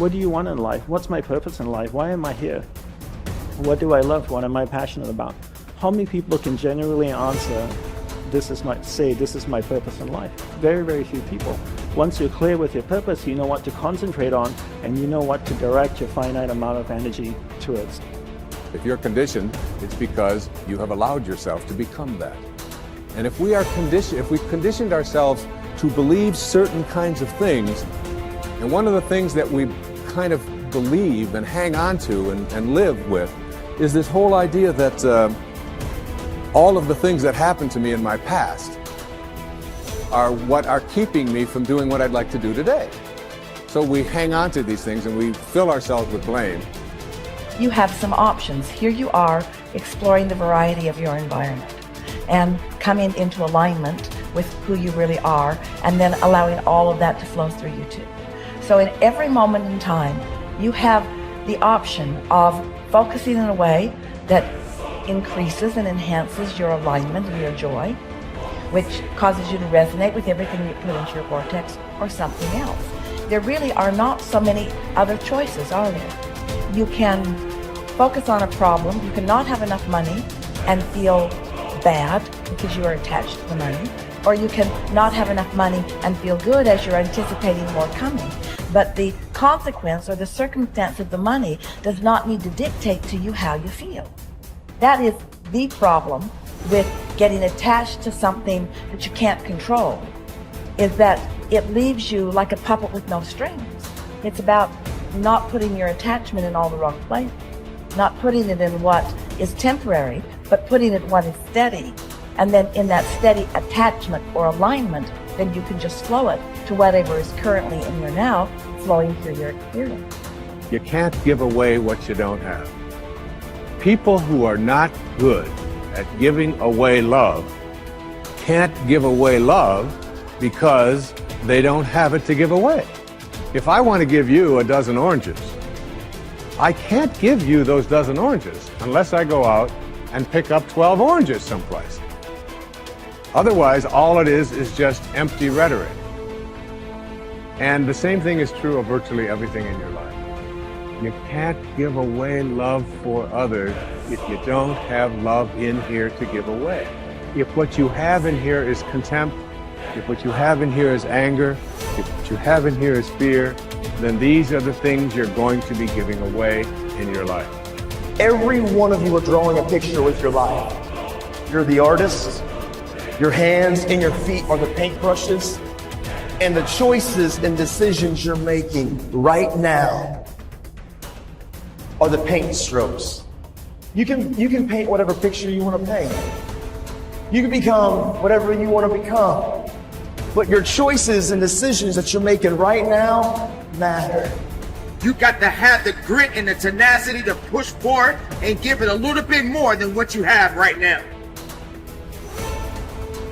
What do you want in life? What's my purpose in life? Why am I here? What do I love? What am I passionate about? How many people can genuinely answer, this is my purpose in life? Very, very few people. Once you're clear with your purpose, you know what to concentrate on, and you know what to direct your finite amount of energy towards. If you're conditioned, it's because you have allowed yourself to become that. And if we've conditioned ourselves to believe certain kinds of things, and one of the things that we kind of believe and hang on to and live with is this whole idea that all of the things that happened to me in my past are what are keeping me from doing what I'd like to do today. So we hang on to these things and we fill ourselves with blame. You have some options. Here you are exploring the variety of your environment and coming into alignment with who you really are, and then allowing all of that to flow through you too. So in every moment in time, you have the option of focusing in a way that increases and enhances your alignment and your joy, which causes you to resonate with everything you put into your vortex, or something else. There really are not so many other choices, are there? You can focus on a problem. You cannot have enough money and feel bad because you are attached to the money, or you can not have enough money and feel good as you're anticipating more coming. But the consequence or the circumstance of the money does not need to dictate to you how you feel. That is the problem with getting attached to something that you can't control, is that it leaves you like a puppet with no strings. It's about not putting your attachment in all the wrong places, not putting it in what is temporary, but putting it in what is steady. And then in that steady attachment or alignment, then you can just flow it to whatever is currently in your now, flowing through your experience. You can't give away what you don't have. People who are not good at giving away love can't give away love because they don't have it to give away. If I want to give you a dozen oranges, I can't give you those dozen oranges unless I go out and pick up 12 oranges someplace. Otherwise, all it is just empty rhetoric. And the same thing is true of virtually everything in your life. You can't give away love for others if you don't have love in here to give away. If what you have in here is contempt, if what you have in here is anger, if what you have in here is fear, then these are the things you're going to be giving away in your life. Every one of you are drawing a picture with your life. You're the artist. Your hands and your feet are the paintbrushes. And the choices and decisions you're making right now are the paint strokes. You can paint whatever picture you want to paint. You can become whatever you want to become. But your choices and decisions that you're making right now matter. You got to have the grit and the tenacity to push forward and give it a little bit more than what you have right now.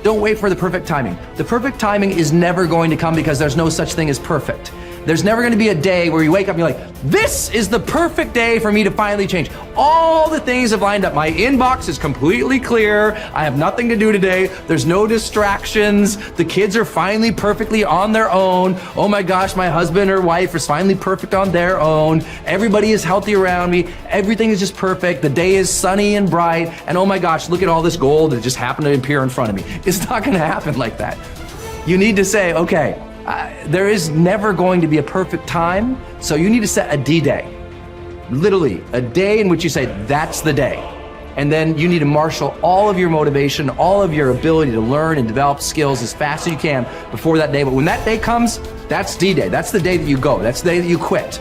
Don't wait for the perfect timing. The perfect timing is never going to come because there's no such thing as perfect. There's never going to be a day where you wake up and you're like, this is the perfect day for me to finally change. All the things have lined up. My inbox is completely clear. I have nothing to do today. There's no distractions. The kids are finally perfectly on their own. Oh my gosh, my husband or wife is finally perfect on their own. Everybody is healthy around me. Everything is just perfect. The day is sunny and bright. And oh my gosh, look at all this gold that just happened to appear in front of me. It's not going to happen like that. You need to say, okay, there is never going to be a perfect time, so you need to set a D-Day. Literally, a day in which you say, that's the day. And then you need to marshal all of your motivation, all of your ability to learn and develop skills as fast as you can before that day. But when that day comes, that's D-Day. That's the day that you go. That's the day that you quit.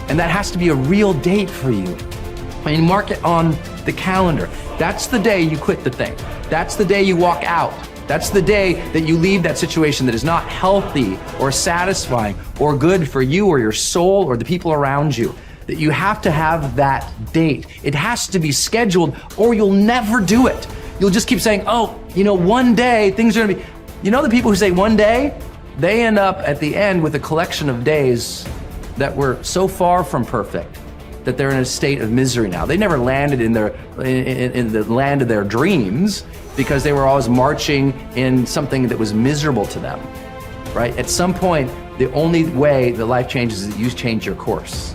And that has to be a real date for you. I mean, mark it on the calendar. That's the day you quit the thing. That's the day you walk out. That's the day that you leave that situation that is not healthy or satisfying or good for you or your soul or the people around you. That you have to have that date. It has to be scheduled or you'll never do it. You'll just keep saying, oh, you know, one day things are gonna be, you know, the people who say one day, they end up at the end with a collection of days that were so far from perfect that they're in a state of misery now. They never landed in the land of their dreams because they were always marching in something that was miserable to them. right? At some point, the only way that life changes is that you change your course.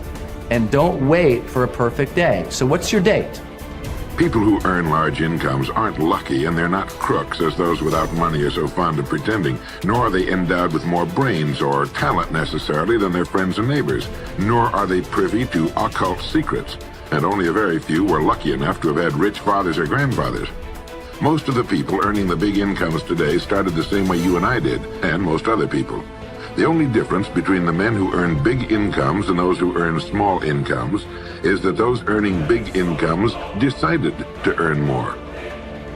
And don't wait for a perfect day. So what's your date? People who earn large incomes aren't lucky, and they're not crooks as those without money are so fond of pretending, nor are they endowed with more brains or talent necessarily than their friends and neighbors, nor are they privy to occult secrets, and only a very few were lucky enough to have had rich fathers or grandfathers. Most of the people earning the big incomes today started the same way you and I did, and most other people. The only difference between the men who earn big incomes and those who earn small incomes is that those earning big incomes decided to earn more.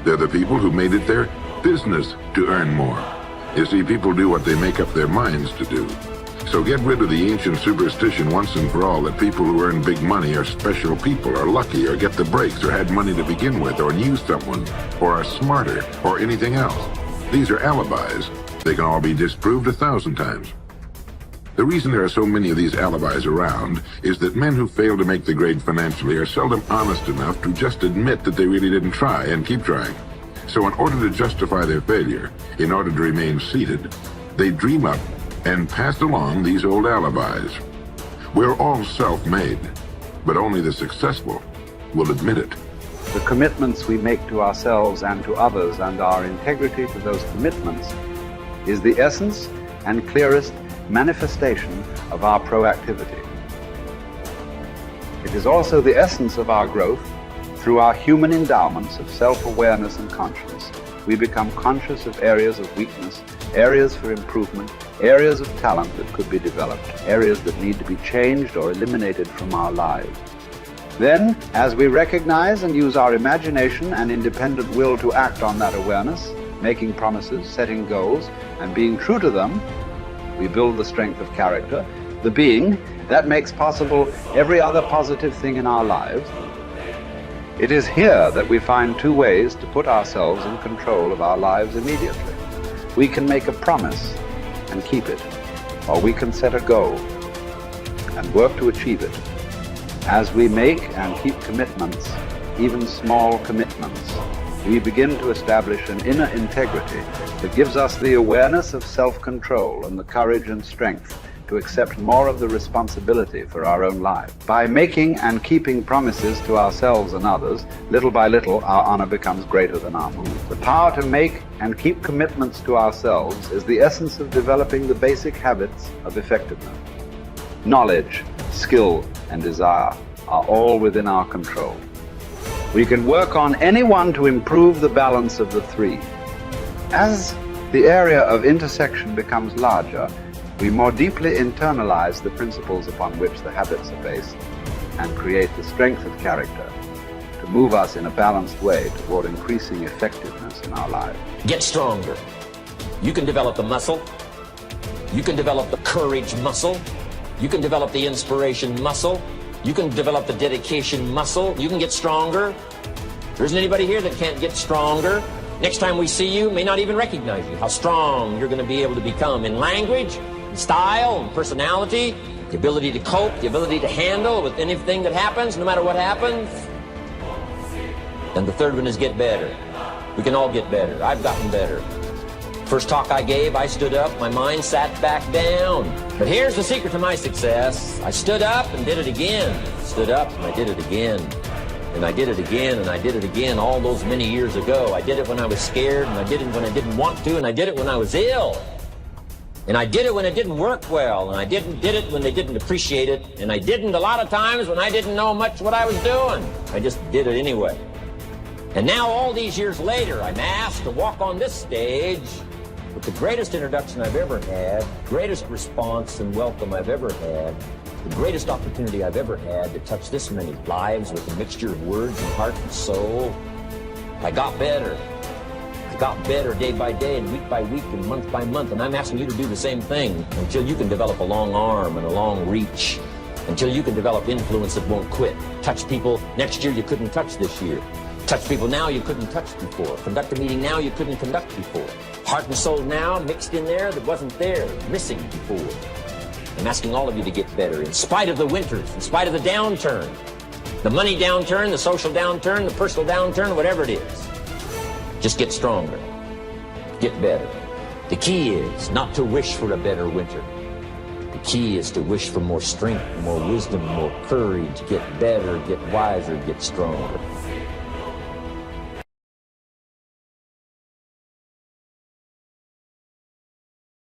They're the people who made it their business to earn more. You see, people do what they make up their minds to do. So get rid of the ancient superstition once and for all that people who earn big money are special people, are lucky, or get the breaks, or had money to begin with, or knew someone, or are smarter, or anything else. These are alibis. They can all be disproved 1,000 times. The reason there are so many of these alibis around is that men who fail to make the grade financially are seldom honest enough to just admit that they really didn't try and keep trying. So in order to justify their failure, in order to remain seated, they dream up and pass along these old alibis. We're all self-made, but only the successful will admit it. The commitments we make to ourselves and to others, and our integrity to those commitments, is the essence and clearest manifestation of our proactivity. It is also the essence of our growth through our human endowments of self-awareness and conscience. We become conscious of areas of weakness, areas for improvement, areas of talent that could be developed, areas that need to be changed or eliminated from our lives. Then, as we recognize and use our imagination and independent will to act on that awareness, making promises, setting goals, and being true to them, we build the strength of character, the being that makes possible every other positive thing in our lives. It is here that we find two ways to put ourselves in control of our lives immediately. We can make a promise and keep it, or we can set a goal and work to achieve it. As we make and keep commitments, even small commitments, we begin to establish an inner integrity that gives us the awareness of self-control and the courage and strength to accept more of the responsibility for our own life. By making and keeping promises to ourselves and others, little by little, our honor becomes greater than our mood. The power to make and keep commitments to ourselves is the essence of developing the basic habits of effectiveness. Knowledge, skill, and desire are all within our control. We can work on any one to improve the balance of the three. As the area of intersection becomes larger, we more deeply internalize the principles upon which the habits are based and create the strength of character to move us in a balanced way toward increasing effectiveness in our lives. Get stronger. You can develop the muscle. You can develop the courage muscle. You can develop the inspiration muscle. You can develop the dedication muscle. You can get stronger. There isn't anybody here that can't get stronger. Next time we see you, may not even recognize you. How strong you're going to be able to become in language, in style, and personality, the ability to cope, the ability to handle with anything that happens, no matter what happens. And the third one is get better. We can all get better. I've gotten better. First talk I gave, I stood up, my mind sat back down. But here's the secret to my success. I stood up and did it again. Stood up and I did it again. And I did it again, and I did it again all those many years ago. I did it when I was scared, and I did it when I didn't want to, and I did it when I was ill. And I did it when it didn't work well, and I did it when they didn't appreciate it, and I didn't a lot of times when I didn't know much what I was doing. I just did it anyway. And now all these years later, I'm asked to walk on this stage with the greatest introduction I've ever had, greatest response and welcome I've ever had, the greatest opportunity I've ever had to touch this many lives with a mixture of words and heart and soul. I got better. I got better day by day and week by week and month by month, and I'm asking you to do the same thing until you can develop a long arm and a long reach, until you can develop influence that won't quit. Touch people next year you couldn't touch this year. Touch people now you couldn't touch before. Conduct a meeting now you couldn't conduct before. Heart and soul now mixed in there that wasn't there, missing before. I'm asking all of you to get better in spite of the winters, in spite of the downturn, the money downturn, the social downturn, the personal downturn, whatever it is. Just get stronger. Get better. The key is not to wish for a better winter. The key is to wish for more strength, more wisdom, more courage, get better, get wiser, get stronger.